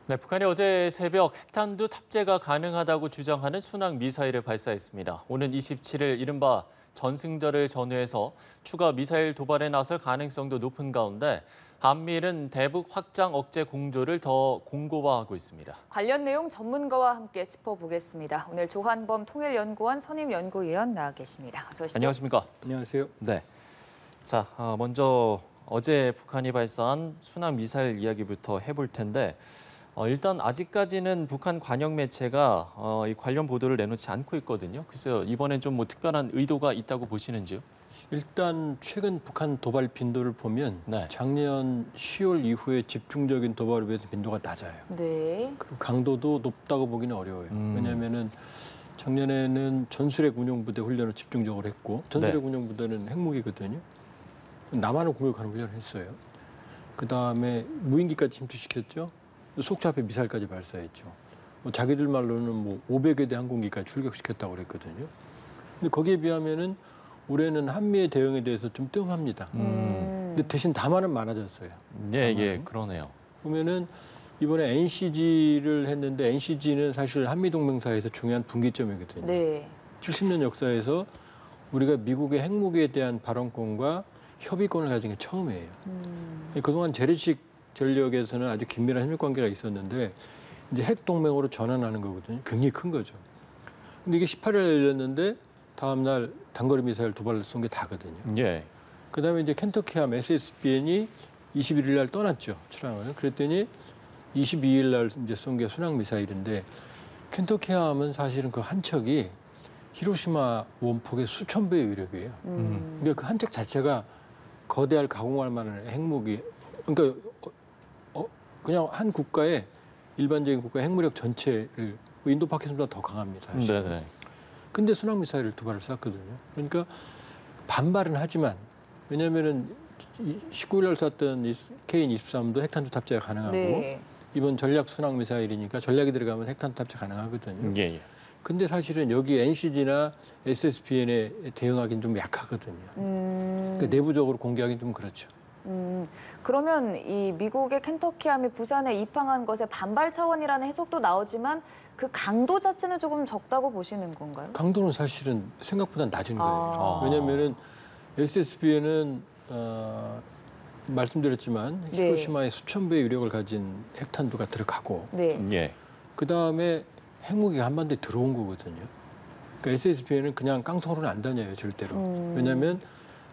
네, 북한이 어제 새벽 핵탄두 탑재가 가능하다고 주장하는 순항 미사일을 발사했습니다. 오는 27일 이른바 전승절을 전후해서 추가 미사일 도발에 나설 가능성도 높은 가운데 한미일은 대북 확장 억제 공조를 더 공고화하고 있습니다. 관련 내용 전문가와 함께 짚어보겠습니다. 오늘 조한범 통일연구원 선임연구위원 나와 계십니다. 어서 오시죠. 안녕하십니까? 안녕하세요. 네. 자, 먼저 어제 북한이 발사한 순항 미사일 이야기부터 해볼 텐데 일단 아직까지는 북한 관영 매체가 이 관련 보도를 내놓지 않고 있거든요. 그래서 이번엔 좀 뭐 특별한 의도가 있다고 보시는지요? 일단 최근 북한 도발 빈도를 보면 네. 작년 10월 이후에 집중적인 도발에 비해서 빈도가 낮아요. 네. 그리고 강도도 높다고 보기는 어려워요. 왜냐하면은 작년에는 전술핵 운용부대 훈련을 집중적으로 했고 전술핵 네. 운용부대는 핵무기거든요. 남한을 공격하는 훈련을 했어요. 그다음에 무인기까지 침투시켰죠. 속초 앞에 미사일까지 발사했죠. 자기들 말로는 뭐 500여 대 항공기까지 출격시켰다고 그랬거든요. 근데 거기에 비하면은 올해는 한미의 대응에 대해서 좀 뜸합니다. 근데 대신 담화는 많아졌어요. 예, 그러네요. 보면은 이번에 NCG를 했는데 NCG는 사실 한미 동맹사에서 중요한 분기점이거든요. 네. 70년 역사에서 우리가 미국의 핵무기에 대한 발언권과 협의권을 가진 게 처음이에요. 그동안 재래식 전력에서는 아주 긴밀한 협력 관계가 있었는데 이제 핵 동맹으로 전환하는 거거든요. 굉장히 큰 거죠. 근데 이게 18일 열렸는데 다음 날 단거리 미사일 두 발을 쏜 게 다거든요. 예. 그다음에 이제 켄터키함 SSBN이 21일 날 떠났죠. 출항을. 그랬더니 22일 날 이제 쏜 게 순항 미사일인데 켄터키함은 사실은 그 한 척이 히로시마 원폭의 수천 배의 위력이에요. 그러니까 그 한 척 자체가 거대할 가공할 만한 핵무기. 그러니까 그냥 한 국가의 일반적인 국가의 핵무력 전체를 인도 파키스탄보다 더 강합니다. 사실. 네네. 근데 순항 미사일을 두 발을 쐈거든요. 그러니까 반발은 하지만 왜냐하면은 19일 날 쐈던 KN-23도 핵탄두 탑재가 가능하고 네. 이번 전략 순항 미사일이니까 전략이 들어가면 핵탄두 탑재 가능하거든요. 예. 근데 사실은 여기 NCG나 SSBN에 대응하기는 좀 약하거든요. 그러니까 내부적으로 공개하기는 좀 그렇죠. 그러면 이 미국의 켄터키함이 부산에 입항한 것에 반발 차원이라는 해석도 나오지만 그 강도 자체는 조금 적다고 보시는 건가요? 강도는 사실은 생각보다 낮은 거예요. 아. 왜냐하면은 SSBN은 말씀드렸지만 네. 히로시마에 수천 배의 위력을 가진 핵탄두가 들어가고 네. 예. 그 다음에 핵무기가 한반도에 들어온 거거든요. 그러니까 SSBN은 그냥 깡통으로는 안 다녀요, 절대로. 왜냐하면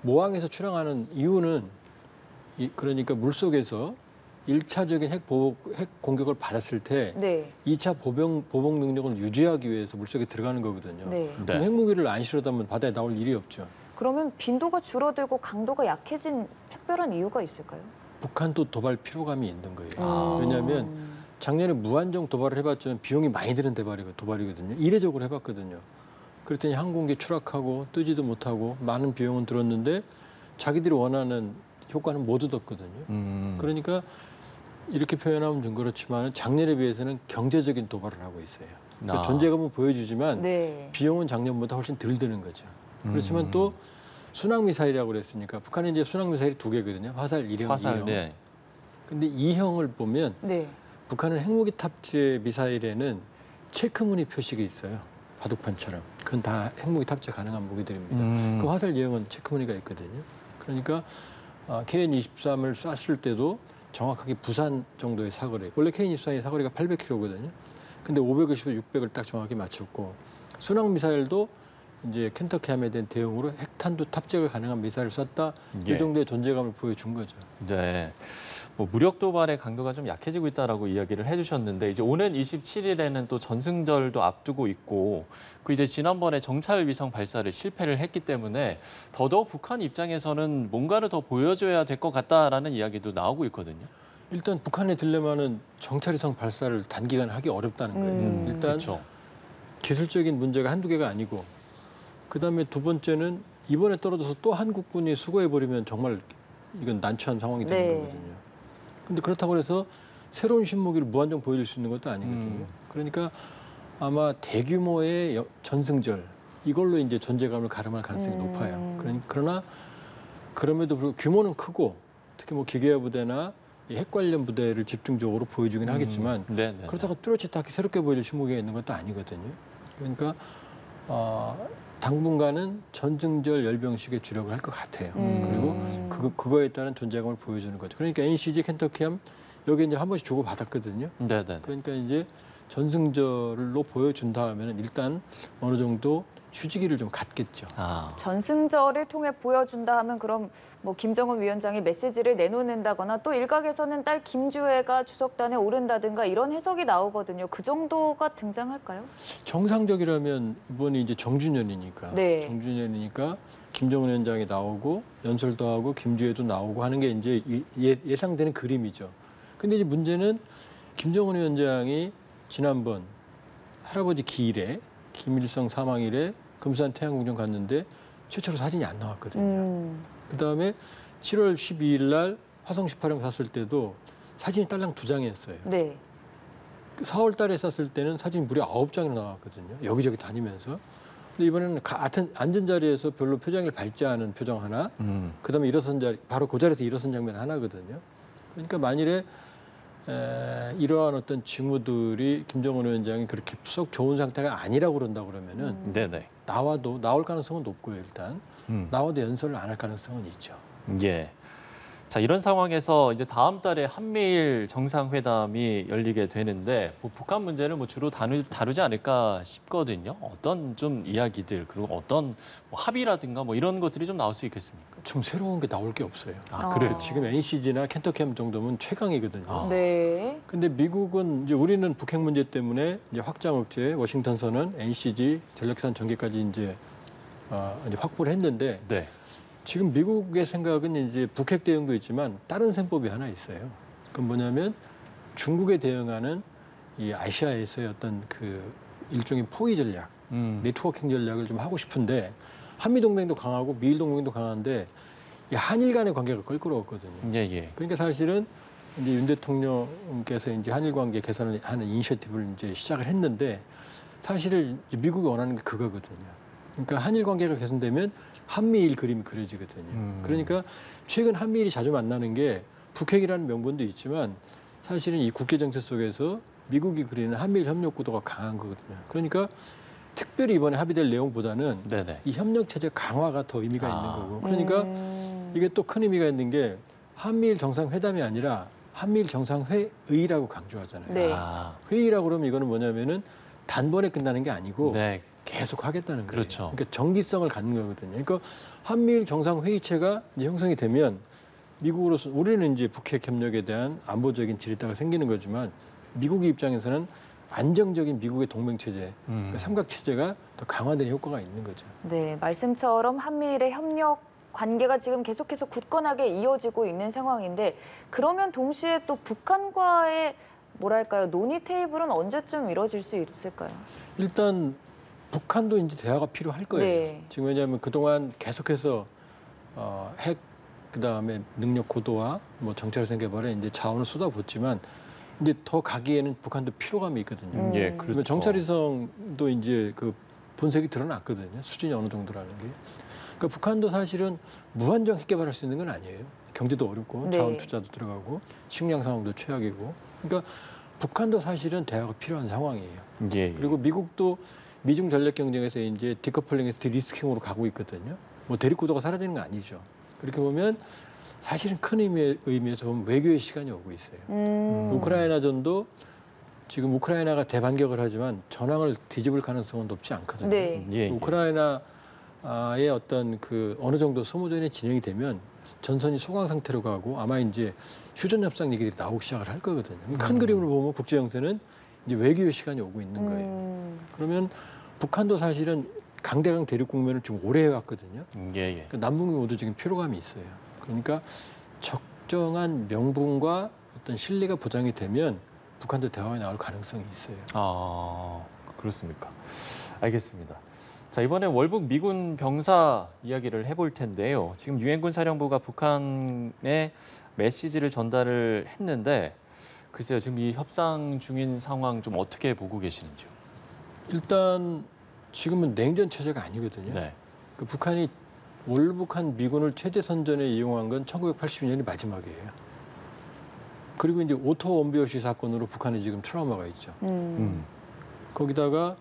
모항에서 출항하는 이유는 그러니까 물속에서 1차적인 핵 공격을 받았을 때 네. 2차 보복 능력을 유지하기 위해서 물속에 들어가는 거거든요. 네. 그럼 네. 핵무기를 안 실어다면 바다에 나올 일이 없죠. 그러면 빈도가 줄어들고 강도가 약해진 특별한 이유가 있을까요? 북한도 도발 피로감이 있는 거예요. 아. 왜냐하면 작년에 무한정 도발을 해봤지만 비용이 많이 드는 도발이거든요. 이례적으로 해봤거든요. 그랬더니 항공기 추락하고 뜨지도 못하고 많은 비용은 들었는데 자기들이 원하는 효과는 못 얻었거든요. 그러니까 이렇게 표현하면 좀 그렇지만 작년에 비해서는 경제적인 도발을 하고 있어요. 그러니까 존재감은 보여주지만 네. 비용은 작년보다 훨씬 덜 드는 거죠. 그렇지만 또 순항 미사일이라고 그랬으니까 북한은 이제 순항 미사일이 두 개거든요. 화살 1형, 화살, 2형. 네. 근데 2형을 보면 네. 북한은 핵무기 탑재 미사일에는 체크무늬 표식이 있어요. 바둑판처럼. 그건 다 핵무기 탑재 가능한 무기들입니다. 그 화살 2형은 체크무늬가 있거든요. 그러니까 KN-23을 쐈을 때도 정확하게 부산 정도의 사거리. 원래 KN-23의 사거리가 800km거든요. 근데 550에서 600을 딱 정확히 맞췄고 순항 미사일도 이제 켄터키함에 대한 대응으로 핵탄두 탑재가 가능한 미사일을 쐈다. 예. 이 정도의 존재감을 보여준 거죠. 네. 뭐 무력 도발의 강도가 좀 약해지고 있다라고 이야기를 해주셨는데 이제 오는 27일에는 또 전승절도 앞두고 있고 그 이제 지난번에 정찰 위성 발사를 실패를 했기 때문에 더더욱 북한 입장에서는 뭔가를 더 보여줘야 될 것 같다라는 이야기도 나오고 있거든요. 일단 북한의 딜레마는 정찰위성 발사를 단기간에 하기 어렵다는 거예요. 일단 그렇죠. 기술적인 문제가 한두 개가 아니고 그다음에 두 번째는 이번에 떨어져서 또 한국군이 수거해버리면 정말 이건 난처한 상황이 되는 네. 거거든요. 근데 그렇다고 해서 새로운 신무기를 무한정 보여줄 수 있는 것도 아니거든요. 그러니까 아마 대규모의 전승절 이걸로 이제 존재감을 가름할 가능성이 높아요. 그러나 그럼에도 불구하고 규모는 크고 특히 뭐 기계화 부대나 이 핵 관련 부대를 집중적으로 보여주긴 하겠지만 네. 그렇다고 뚜렷이 딱히 새롭게 보여줄 신무기가 있는 것도 아니거든요. 그러니까 당분간은 전승절 열병식에 주력을 할 것 같아요. 그리고 그거에 따른 존재감을 보여주는 거죠. 그러니까 NCG, 켄터키함 여기 이제 한 번씩 주고 받았거든요. 네. 그러니까 이제 전승절로 보여준 다음에는 일단 어느 정도 휴지기를 좀 갖겠죠. 전승절을 통해 보여준다 하면 그럼 뭐 김정은 위원장이 메시지를 내놓는다거나 또 일각에서는 딸 김주혜가 주석단에 오른다든가 이런 해석이 나오거든요. 그 정도가 등장할까요? 정상적이라면 이번이 이제 정주년이니까 네. 정주년이니까 김정은 위원장이 나오고 연설도 하고 김주혜도 나오고 하는 게 이제 예상되는 그림이죠. 근데 이제 문제는 김정은 위원장이 지난번 할아버지 기일에 김일성 사망일에 금산 태양궁전 갔는데 최초로 사진이 안 나왔거든요. 그다음에 7월 12일 날 화성 18형 샀을 때도 사진이 딸랑 2장이었어요. 네. 4월 달에 샀을 때는 사진이 무려 9장이나 나왔거든요. 여기저기 다니면서. 근데 이번에는 같은 앉은 자리에서 별로 표정을 밝지 않은 표정 하나, 그다음에 일어선 자리, 바로 그 자리에서 일어선 장면 하나거든요. 그러니까 만일에 이러한 어떤 징후들이 김정은 위원장이 그렇게 썩 좋은 상태가 아니라고 그런다 그러면은 네네. 나올 가능성은 높고요. 일단 나와도 연설을 안 할 가능성은 있죠. 예. 자, 이런 상황에서 이제 다음 달에 한미일 정상회담이 열리게 되는데 뭐 북한 문제를 뭐 주로 다루지 않을까 싶거든요. 어떤 좀 이야기들 그리고 어떤 뭐 합의라든가 뭐 이런 것들이 좀 나올 수 있겠습니까? 좀 새로운 게 나올 게 없어요. 그래요? 지금 NCG나 켄터키함 정도면 최강이거든요. 네. 근데 미국은 이제 우리는 북핵 문제 때문에 이제 확장 억제, 워싱턴 선언, NCG, 전력산 전개까지 이제 확보를 했는데 네. 지금 미국의 생각은 이제 북핵 대응도 있지만 다른 셈법이 하나 있어요. 그건 뭐냐면 중국에 대응하는 이 아시아에서의 어떤 그 일종의 포위 전략, 네트워킹 전략을 좀 하고 싶은데 한미 동맹도 강하고 미일 동맹도 강한데 이 한일 간의 관계가 껄끄러웠거든요. 예. 그러니까 사실은 이제 윤 대통령께서 이제 한일 관계 개선을 하는 이니셔티브를 이제 시작을 했는데 사실은 미국이 원하는 게 그거거든요. 그러니까 한일 관계가 개선되면 한미일 그림이 그려지거든요. 그러니까 최근 한미일이 자주 만나는 게 북핵이라는 명분도 있지만 사실은 이 국제 정책 속에서 미국이 그리는 한미일 협력 구도가 강한 거거든요. 그러니까 특별히 이번에 합의될 내용보다는 네네. 이 협력 체제 강화가 더 의미가 있는 거고. 그러니까 이게 또 큰 의미가 있는 게 한미일 정상회담이 아니라 한미일 정상회의라고 강조하잖아요. 네. 회의라고 그러면 이거는 뭐냐면은 단번에 끝나는 게 아니고 네. 계속 하겠다는 거예요. 그렇죠. 그러니까 정기성을 갖는 거거든요. 그러니까 한미일 정상회의체가 이제 형성이 되면 미국으로서 우리는 이제 북핵 협력에 대한 안보적인 지렛대가 생기는 거지만 미국의 입장에서는 안정적인 미국의 동맹 체제, 그러니까 삼각 체제가 더 강화되는 효과가 있는 거죠. 네, 말씀처럼 한미일의 협력 관계가 지금 계속해서 굳건하게 이어지고 있는 상황인데 그러면 동시에 또 북한과의 뭐랄까요 논의 테이블은 언제쯤 이뤄질 수 있을까요? 일단 북한도 이제 대화가 필요할 거예요. 네. 지금 왜냐하면 그동안 계속해서 핵 그다음에 능력 고도화, 뭐 정찰선 개발에 이제 자원을 쏟아붓지만 이제 더 가기에는 북한도 피로감이 있거든요. 예, 그러면 그렇죠. 정찰위성도 이제 그 본색이 드러났거든요. 수준이 어느 정도라는 게. 그러니까 북한도 사실은 무한정 핵 개발할 수 있는 건 아니에요. 경제도 어렵고 네. 자원 투자도 들어가고 식량 상황도 최악이고. 그러니까 북한도 사실은 대화가 필요한 상황이에요. 예. 그리고 미국도 미중 전략 경쟁에서 이제 디커플링에서 디리스킹으로 가고 있거든요. 뭐 대립구도가 사라지는 건 아니죠. 그렇게 보면 사실은 큰 의미에서 보면 외교의 시간이 오고 있어요. 우크라이나전도 지금 우크라이나가 대반격을 하지만 전황을 뒤집을 가능성은 높지 않거든요. 네. 예. 우크라이나의 어떤 그 어느 정도 소모전이 진행이 되면 전선이 소강 상태로 가고 아마 이제 휴전 협상 얘기들이 나오기 시작을 할 거거든요. 큰 그림으로 보면 국제 정세는 이제 외교의 시간이 오고 있는 거예요. 그러면 북한도 사실은 강대강 대립 국면을 지금 오래 해왔거든요. 예. 그러니까 남북이 모두 지금 피로감이 있어요. 그러니까 적정한 명분과 어떤 신뢰가 보장이 되면 북한도 대화에 나올 가능성이 있어요. 그렇습니까? 알겠습니다. 자, 이번에 월북 미군 병사 이야기를 해볼 텐데요. 지금 유엔군 사령부가 북한에 메시지를 전달을 했는데 글쎄요, 지금 이 협상 중인 상황 좀 어떻게 보고 계시는지요? 일단 지금은 냉전 체제가 아니거든요. 네. 그 북한이 월북한 미군을 체제 선전에 이용한 건 1982년이 마지막이에요. 그리고 이제 오토 원비어시 사건으로 북한에 지금 트라우마가 있죠. 거기다가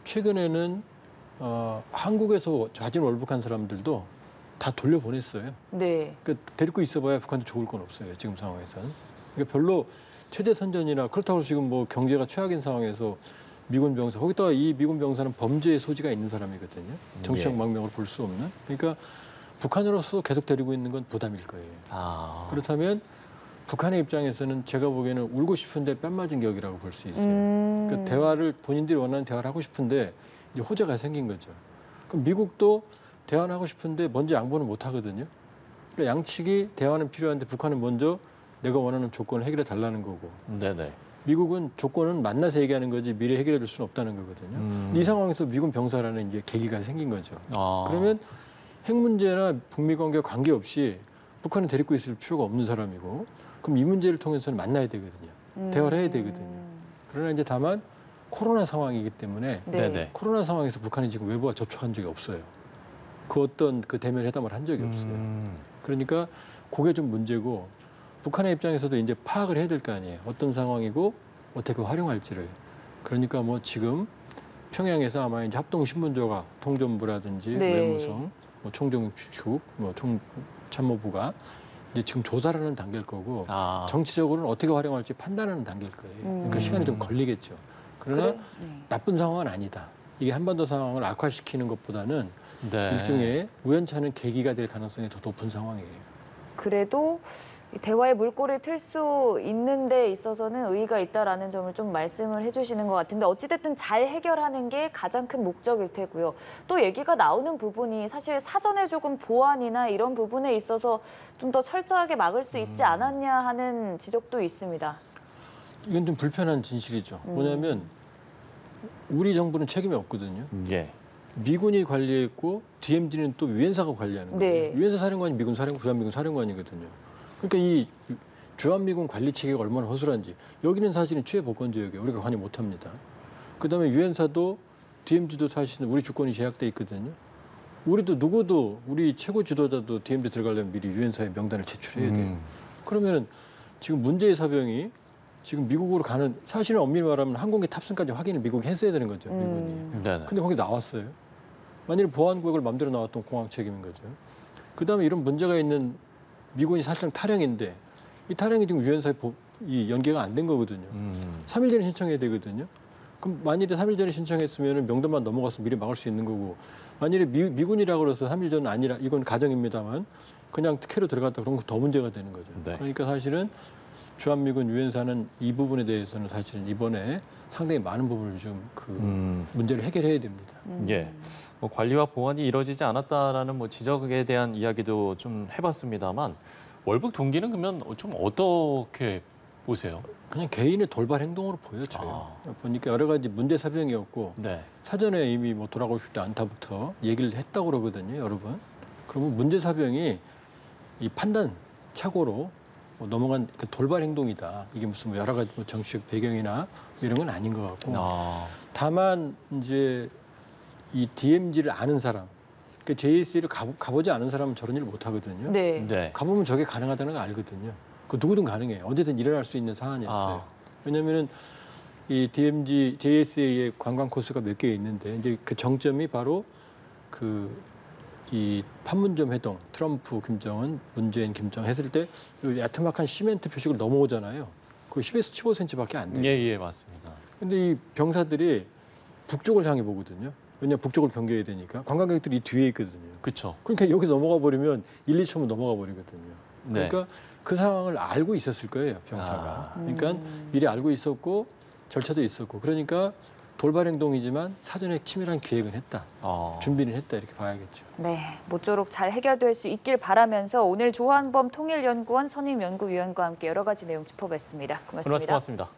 최근에는 한국에서 자진 월북한 사람들도 다 돌려보냈어요. 네. 그러니까 데리고 있어봐야 북한도 좋을 건 없어요. 지금 상황에서는. 그러니까 별로 최대 선전이나 그렇다고 지금 뭐 경제가 최악인 상황에서 미군 병사 거기다가 이 미군 병사는 범죄의 소지가 있는 사람이거든요. 정치적 망명을 볼 수 없는. 그러니까 북한으로서 계속 데리고 있는 건 부담일 거예요. 그렇다면 북한의 입장에서는 제가 보기에는 울고 싶은데 뺨 맞은 격이라고 볼 수 있어요. 그러니까 대화를 본인들이 원하는 대화를 하고 싶은데 이제 호재가 생긴 거죠. 그럼 미국도 대화는 하고 싶은데 먼저 양보는 못 하거든요. 그러니까 양측이 대화는 필요한데 북한은 먼저 내가 원하는 조건을 해결해 달라는 거고. 네네. 미국은 조건은 만나서 얘기하는 거지 미리 해결해 줄 수는 없다는 거거든요. 이 상황에서 미군 병사라는 이제 계기가 생긴 거죠. 그러면 핵 문제나 북미 관계 관계없이 북한은 데리고 있을 필요가 없는 사람이고 그럼 이 문제를 통해서는 만나야 되거든요. 대화를 해야 되거든요. 그러나 이제 다만 코로나 상황이기 때문에 네네. 코로나 상황에서 북한이 지금 외부와 접촉한 적이 없어요. 그 어떤 그 대면 회담을 한 적이 없어요. 그러니까 그게 좀 문제고 북한의 입장에서도 이제 파악을 해야 될 거 아니에요. 어떤 상황이고 어떻게 활용할지를. 그러니까 뭐 지금 평양에서 아마 이제 합동신문조가 통전부라든지 네. 외무성, 뭐 총정축, 뭐 총참모부가 이제 지금 조사를 하는 단계일 거고 정치적으로는 어떻게 활용할지 판단하는 단계일 거예요. 그러니까 시간이 좀 걸리겠죠. 그러나 나쁜 상황은 아니다. 이게 한반도 상황을 악화시키는 것보다는 네. 일종의 우연찮은 계기가 될 가능성이 더 높은 상황이에요. 그래도 대화의 물꼬를 틀 수 있는 데 있어서는 의의가 있다라는 점을 좀 말씀을 해주시는 것 같은데 어찌됐든 잘 해결하는 게 가장 큰 목적일 테고요. 또 얘기가 나오는 부분이 사실 사전에 조금 보완이나 이런 부분에 있어서 좀 더 철저하게 막을 수 있지 않았냐 하는 지적도 있습니다. 이건 좀 불편한 진실이죠. 뭐냐면 우리 정부는 책임이 없거든요. 예. 미군이 관리했고 DMZ는 또 유엔사가 관리하는 거예요. 네. 유엔사 사령관이 미군 사령관, 주한미군 사령관이거든요. 그러니까 이 주한미군 관리 체계가 얼마나 허술한지 여기는 사실은 최보건지역이에요. 우리가 관여 못합니다. 그다음에 유엔사도 DMZ도 사실은 우리 주권이 제약돼 있거든요. 우리도 누구도 우리 최고 지도자도 DMZ 들어가려면 미리 유엔사의 명단을 제출해야 돼요. 그러면 지금 문재인 사병이 지금 미국으로 가는 사실은 엄밀히 말하면 항공기 탑승까지 확인을 미국이 했어야 되는 거죠. 미군이. 네네. 근데 거기 나왔어요. 만일 보안구역을 마음대로 나왔던 공항 책임인 거죠. 그다음에 이런 문제가 있는 미군이 사실상 탈영인데 이 탈영이 지금 유엔사에 이 연계가 안 된 거거든요. 3일 전에 신청해야 되거든요. 그럼 만일에 3일 전에 신청했으면 명단만 넘어가서 미리 막을 수 있는 거고 만일에 미군이라고 그래서 3일 전은 아니라 이건 가정입니다만 그냥 특혜로 들어갔다 그러면 더 문제가 되는 거죠. 네. 그러니까 사실은 주한미군 유엔사는 이 부분에 대해서는 사실은 이번에 상당히 많은 부분을 좀 그 문제를 해결해야 됩니다. 예. 뭐 관리와 보완이 이루어지지 않았다라는 뭐 지적에 대한 이야기도 좀 해봤습니다만 월북 동기는 그러면 좀 어떻게 보세요? 그냥 개인의 돌발 행동으로 보여져요. 보니까 여러 가지 문제 사병이었고 네. 사전에 이미 뭐 돌아가고 싶지 않다부터 얘기를 했다고 그러거든요, 여러 번. 그러면 문제 사병이 이 판단 착오로 뭐 넘어간 그 돌발 행동이다. 이게 무슨 뭐 여러 가지 뭐 정치적 배경이나 이런 건 아닌 것 같고. 다만 이제 이 DMZ를 아는 사람, 그 JSA를 가보지 않은 사람은 저런 일을 못 하거든요. 네. 네. 가보면 저게 가능하다는 걸 알거든요. 그 누구든 가능해요. 언제든 일어날 수 있는 사안이었어요. 왜냐하면은 이 DMZ, JSA의 관광 코스가 몇 개 있는데 이제 그 정점이 바로 그 이 판문점 회동, 트럼프, 김정은, 문재인, 김정은 했을 때 야트막한 시멘트 표식을 넘어오잖아요. 그 10에서 15cm밖에 안 돼요. 예, 맞습니다. 근데 이 병사들이 북쪽을 향해 보거든요. 왜냐하면 북쪽을 경계해야 되니까. 관광객들이 이 뒤에 있거든요. 그렇죠. 그러니까 여기 넘어가 버리면 1, 2초면 넘어가 버리거든요. 네. 그러니까 그 상황을 알고 있었을 거예요, 병사가. 그러니까 미리 알고 있었고 절차도 있었고. 그러니까 돌발 행동이지만 사전에 치밀한 계획은 했다. 준비는 했다 이렇게 봐야겠죠. 네, 모쪼록 잘 해결될 수 있길 바라면서 오늘 조한범 통일연구원 선임연구위원과 함께 여러 가지 내용 짚어봤습니다. 고맙습니다. 고맙습니다.